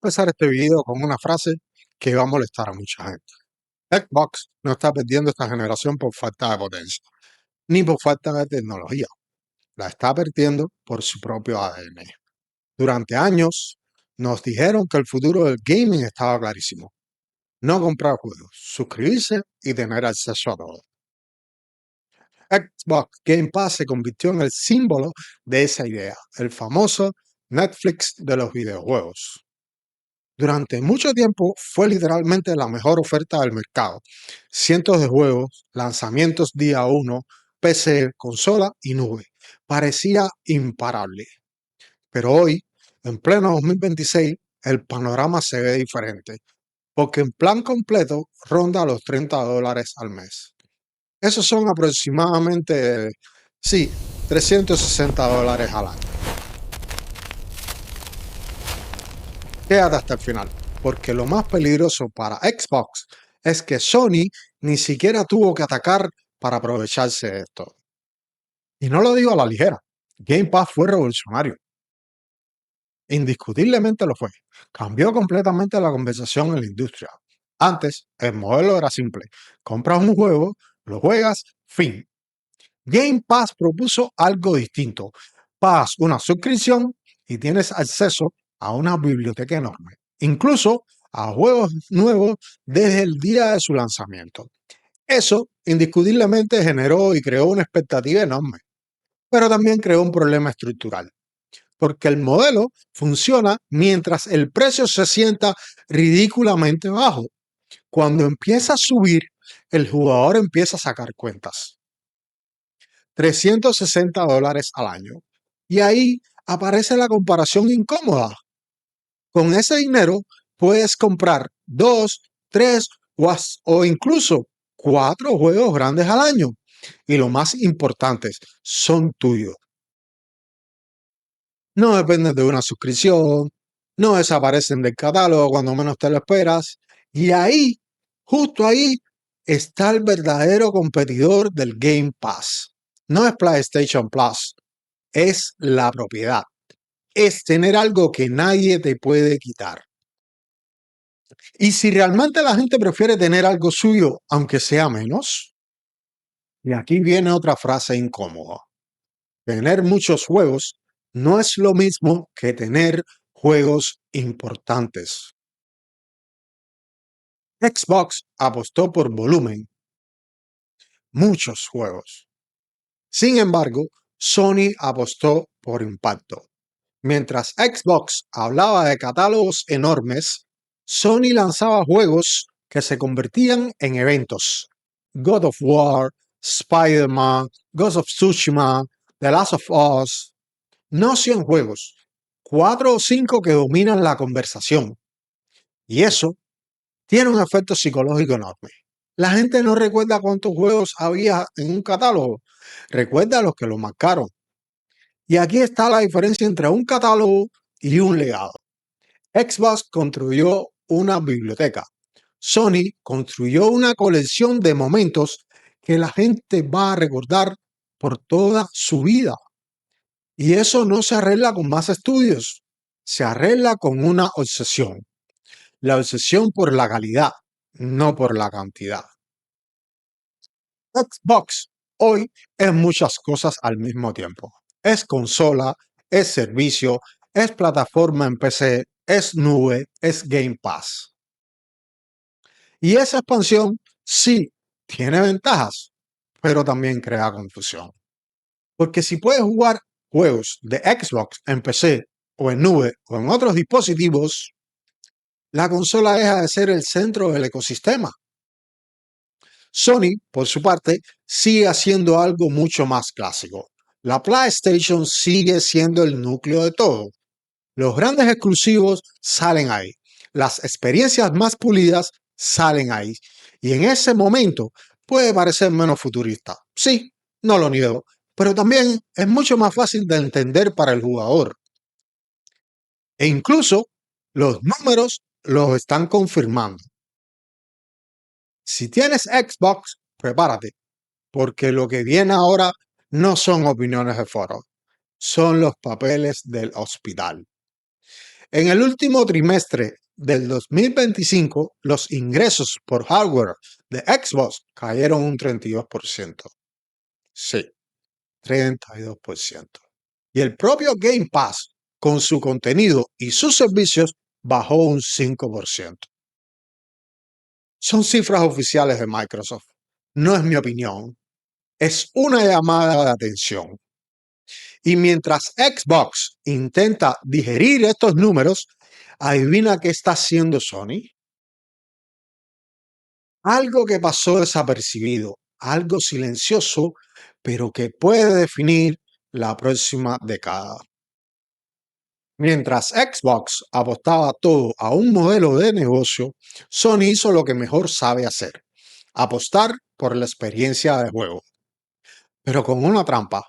empezar este video con una frase que va a molestar a mucha gente. Xbox no está perdiendo esta generación por falta de potencia, ni por falta de tecnología. La está perdiendo por su propio ADN. Durante años nos dijeron que el futuro del gaming estaba clarísimo. No comprar juegos, suscribirse y tener acceso a todo. Xbox Game Pass se convirtió en el símbolo de esa idea, el famoso Netflix de los videojuegos. Durante mucho tiempo fue literalmente la mejor oferta del mercado. Cientos de juegos, lanzamientos día uno, PC, consola y nube. Parecía imparable. Pero hoy, en pleno 2026, el panorama se ve diferente, porque en plan completo ronda los $30 al mes. Esos son aproximadamente, sí, $360 al año. Quédate hasta el final, porque lo más peligroso para Xbox es que Sony ni siquiera tuvo que atacar para aprovecharse de esto. Y no lo digo a la ligera, Game Pass fue revolucionario. Indiscutiblemente lo fue. Cambió completamente la conversación en la industria. Antes, el modelo era simple. Compras un juego, lo juegas, fin. Game Pass propuso algo distinto. Pagas una suscripción y tienes acceso a una biblioteca enorme, incluso a juegos nuevos desde el día de su lanzamiento. Eso indiscutiblemente generó y creó una expectativa enorme, pero también creó un problema estructural, porque el modelo funciona mientras el precio se sienta ridículamente bajo. Cuando empieza a subir, el jugador empieza a sacar cuentas. $360 al año. Y ahí aparece la comparación incómoda. Con ese dinero puedes comprar 2, 3 o incluso 4 juegos grandes al año. Y lo más importante, son tuyos. No dependen de una suscripción, no desaparecen del catálogo cuando menos te lo esperas. Y ahí, justo ahí, está el verdadero competidor del Game Pass. No es PlayStation Plus, es la propiedad. Es tener algo que nadie te puede quitar. Y si realmente la gente prefiere tener algo suyo, aunque sea menos, y aquí viene otra frase incómoda. Tener muchos juegos no es lo mismo que tener juegos importantes. Xbox apostó por volumen, muchos juegos. Sin embargo, Sony apostó por impacto. Mientras Xbox hablaba de catálogos enormes, Sony lanzaba juegos que se convertían en eventos. God of War, Spider-Man, Ghost of Tsushima, The Last of Us. No 100 juegos, 4 o 5 que dominan la conversación. Y eso tiene un efecto psicológico enorme. La gente no recuerda cuántos juegos había en un catálogo, recuerda los que lo marcaron. Y aquí está la diferencia entre un catálogo y un legado. Xbox construyó una biblioteca. Sony construyó una colección de momentos que la gente va a recordar por toda su vida. Y eso no se arregla con más estudios, se arregla con una obsesión. La obsesión por la calidad, no por la cantidad. Xbox hoy es muchas cosas al mismo tiempo. Es consola, es servicio, es plataforma en PC, es nube, es Game Pass. Y esa expansión sí tiene ventajas, pero también crea confusión. Porque si puedes jugar juegos de Xbox en PC o en nube o en otros dispositivos, la consola deja de ser el centro del ecosistema. Sony, por su parte, sigue haciendo algo mucho más clásico. La PlayStation sigue siendo el núcleo de todo. Los grandes exclusivos salen ahí. Las experiencias más pulidas salen ahí. Y en ese momento puede parecer menos futurista. Sí, no lo niego, pero también es mucho más fácil de entender para el jugador. E incluso los números los están confirmando. Si tienes Xbox, prepárate, porque lo que viene ahora no son opiniones de foro, son los papeles del hospital. En el último trimestre del 2025, los ingresos por hardware de Xbox cayeron un 32%. Sí, 32%. Y el propio Game Pass, con su contenido y sus servicios, bajó un 5%. Son cifras oficiales de Microsoft. No es mi opinión. Es una llamada de atención. Y mientras Xbox intenta digerir estos números, adivina qué está haciendo Sony. Algo que pasó desapercibido, algo silencioso, pero que puede definir la próxima década. Mientras Xbox apostaba todo a un modelo de negocio, Sony hizo lo que mejor sabe hacer, apostar por la experiencia de juego. Pero con una trampa,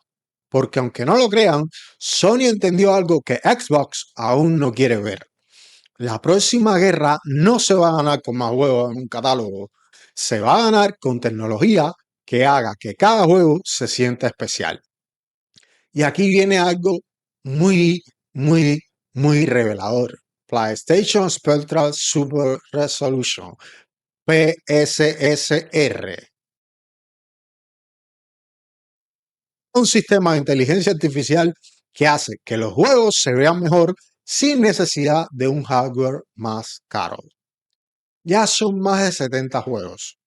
porque aunque no lo crean, Sony entendió algo que Xbox aún no quiere ver. La próxima guerra no se va a ganar con más juegos en un catálogo, se va a ganar con tecnología que haga que cada juego se sienta especial. Y aquí viene algo muy, muy, muy revelador. PlayStation Spectral Super Resolution, PSSR. Un sistema de inteligencia artificial que hace que los juegos se vean mejor sin necesidad de un hardware más caro. Ya son más de 70 juegos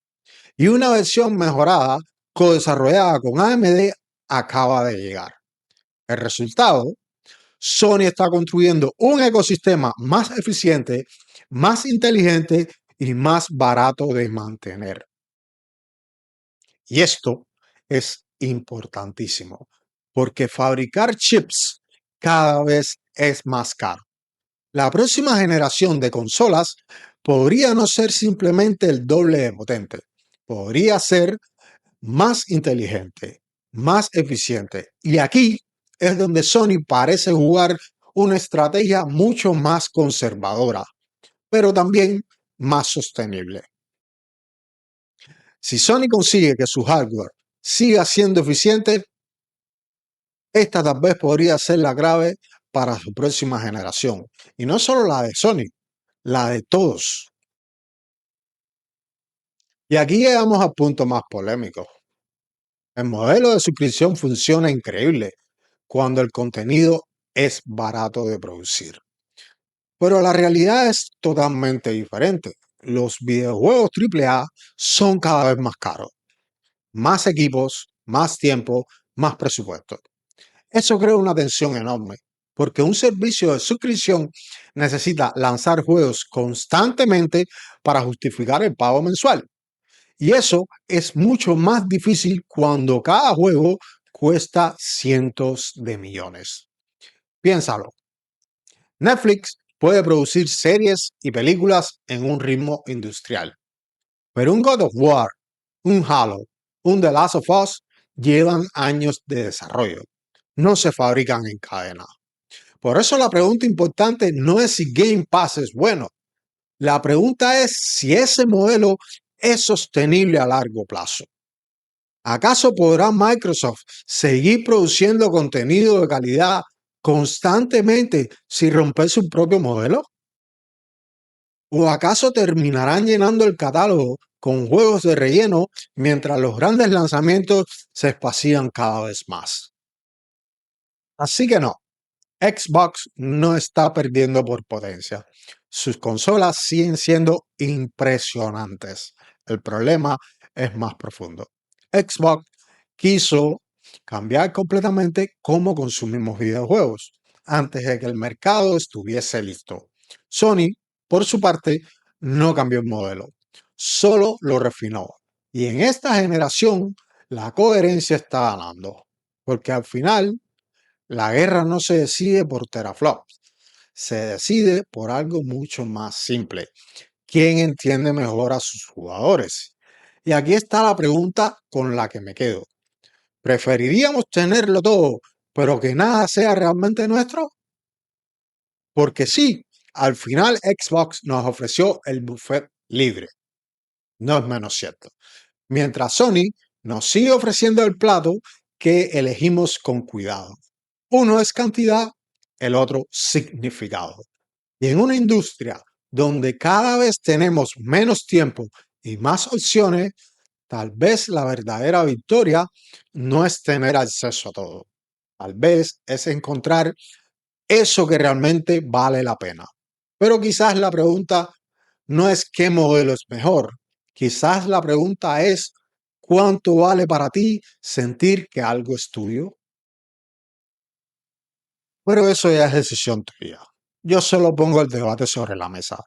y una versión mejorada co-desarrollada con AMD acaba de llegar. El resultado, Sony está construyendo un ecosistema más eficiente, más inteligente y más barato de mantener. Y esto es importantísimo, porque fabricar chips cada vez es más caro. La próxima generación de consolas podría no ser simplemente el doble de potente, podría ser más inteligente, más eficiente. Y aquí es donde Sony parece jugar una estrategia mucho más conservadora, pero también más sostenible. Si Sony consigue que su hardware siga siendo eficiente, esta tal vez podría ser la clave para su próxima generación. Y no solo la de Sony, la de todos. Y aquí llegamos al punto más polémico. El modelo de suscripción funciona increíble cuando el contenido es barato de producir. Pero la realidad es totalmente diferente. Los videojuegos AAA son cada vez más caros. Más equipos, más tiempo, más presupuesto. Eso crea una tensión enorme, porque un servicio de suscripción necesita lanzar juegos constantemente para justificar el pago mensual. Y eso es mucho más difícil cuando cada juego cuesta cientos de millones. Piénsalo. Netflix puede producir series y películas en un ritmo industrial, pero un God of War, un Halo, un The Last of Us llevan años de desarrollo. No se fabrican en cadena. Por eso la pregunta importante no es si Game Pass es bueno. La pregunta es si ese modelo es sostenible a largo plazo. ¿Acaso podrá Microsoft seguir produciendo contenido de calidad constantemente sin romper su propio modelo? ¿O acaso terminarán llenando el catálogo con juegos de relleno mientras los grandes lanzamientos se espacían cada vez más? Así que no, Xbox no está perdiendo por potencia. Sus consolas siguen siendo impresionantes. El problema es más profundo. Xbox quiso cambiar completamente cómo consumimos videojuegos antes de que el mercado estuviese listo. Sony, por su parte, no cambió el modelo, solo lo refinó. Y en esta generación, la coherencia está ganando, porque al final la guerra no se decide por teraflops, se decide por algo mucho más simple. ¿Quién entiende mejor a sus jugadores? Y aquí está la pregunta con la que me quedo. ¿Preferiríamos tenerlo todo, pero que nada sea realmente nuestro? Porque sí, al final Xbox nos ofreció el buffet libre. No es menos cierto. Mientras Sony nos sigue ofreciendo el plato que elegimos con cuidado. Uno es cantidad, el otro significado. Y en una industria donde cada vez tenemos menos tiempo y más opciones, tal vez la verdadera victoria no es tener acceso a todo. Tal vez es encontrar eso que realmente vale la pena. Pero quizás la pregunta no es qué modelo es mejor. Quizás la pregunta es cuánto vale para ti sentir que algo es tuyo. Pero eso ya es decisión tuya. Yo solo pongo el debate sobre la mesa.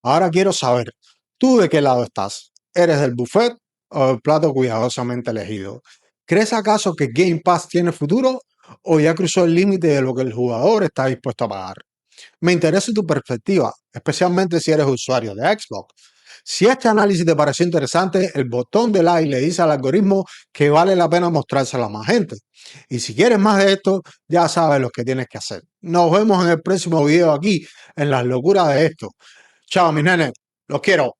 Ahora quiero saber, ¿tú de qué lado estás? ¿Eres del buffet o del plato cuidadosamente elegido? ¿Crees acaso que Game Pass tiene futuro o ya cruzó el límite de lo que el jugador está dispuesto a pagar? Me interesa tu perspectiva, especialmente si eres usuario de Xbox. Si este análisis te pareció interesante, el botón de like le dice al algoritmo que vale la pena mostrárselo a más gente. Y si quieres más de esto, ya sabes lo que tienes que hacer. Nos vemos en el próximo video aquí, en las locuras de esto. Chao, mis nenes. Los quiero.